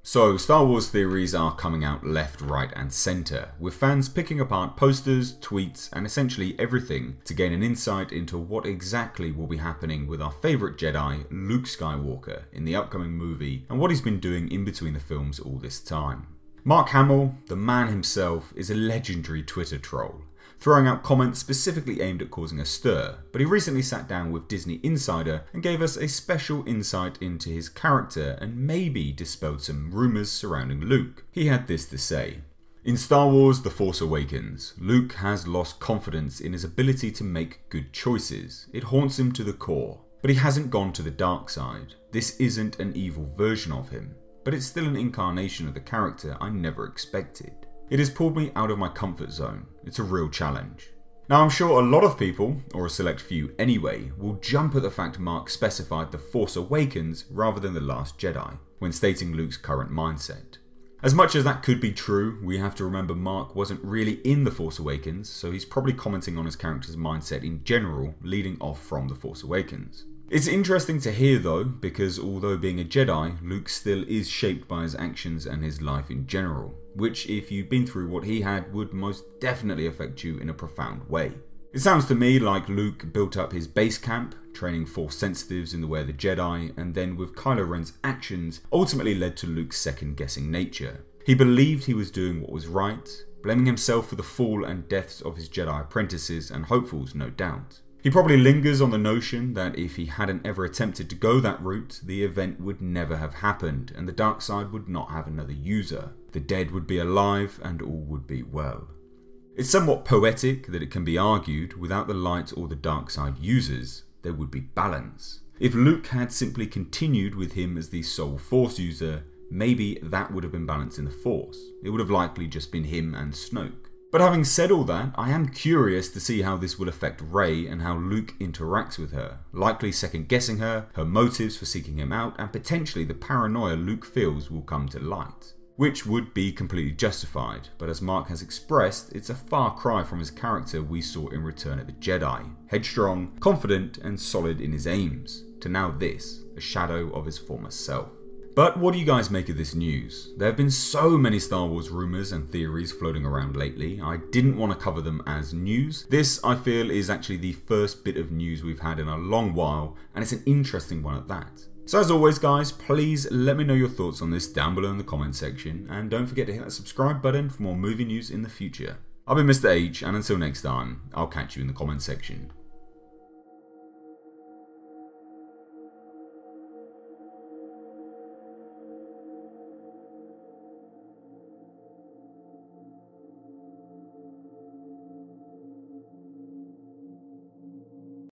So, Star Wars theories are coming out left, right and centre, with fans picking apart posters, tweets and essentially everything to gain an insight into what exactly will be happening with our favourite Jedi, Luke Skywalker, in the upcoming movie and what he's been doing in between the films all this time. Mark Hamill, the man himself, is a legendary Twitter troll, throwing out comments specifically aimed at causing a stir, but he recently sat down with Disney Insider and gave us a special insight into his character and maybe dispelled some rumours surrounding Luke. He had this to say: "In Star Wars The Force Awakens, Luke has lost confidence in his ability to make good choices. It haunts him to the core, but he hasn't gone to the dark side. This isn't an evil version of him, but it's still an incarnation of the character I never expected. It has pulled me out of my comfort zone. It's a real challenge." Now I'm sure a lot of people, or a select few anyway, will jump at the fact Mark specified The Force Awakens rather than The Last Jedi, when stating Luke's current mindset. As much as that could be true, we have to remember Mark wasn't really in The Force Awakens, so he's probably commenting on his character's mindset in general, leading off from The Force Awakens. It's interesting to hear though, because although being a Jedi, Luke still is shaped by his actions and his life in general, which if you've been through what he had would most definitely affect you in a profound way. It sounds to me like Luke built up his base camp, training Force sensitives in the way of the Jedi, and then with Kylo Ren's actions ultimately led to Luke's second-guessing nature. He believed he was doing what was right, blaming himself for the fall and deaths of his Jedi apprentices and hopefuls, no doubt. He probably lingers on the notion that if he hadn't ever attempted to go that route, the event would never have happened and the dark side would not have another user. The dead would be alive and all would be well. It's somewhat poetic that it can be argued without the light or the dark side users, there would be balance. If Luke had simply continued with him as the sole Force user, maybe that would have been balanced in the Force. It would have likely just been him and Snoke. But having said all that, I am curious to see how this will affect Rey and how Luke interacts with her, likely second guessing her, her motives for seeking him out, and potentially the paranoia Luke feels will come to light. Which would be completely justified, but as Mark has expressed, it's a far cry from his character we saw in Return of the Jedi, headstrong, confident and solid in his aims, to now this, a shadow of his former self. But what do you guys make of this news? There have been so many Star Wars rumours and theories floating around lately, I didn't want to cover them as news. This, I feel, is actually the first bit of news we've had in a long while, and it's an interesting one at that. So as always guys, please let me know your thoughts on this down below in the comment section, and don't forget to hit that subscribe button for more movie news in the future. I've been Mr. H, and until next time, I'll catch you in the comment section.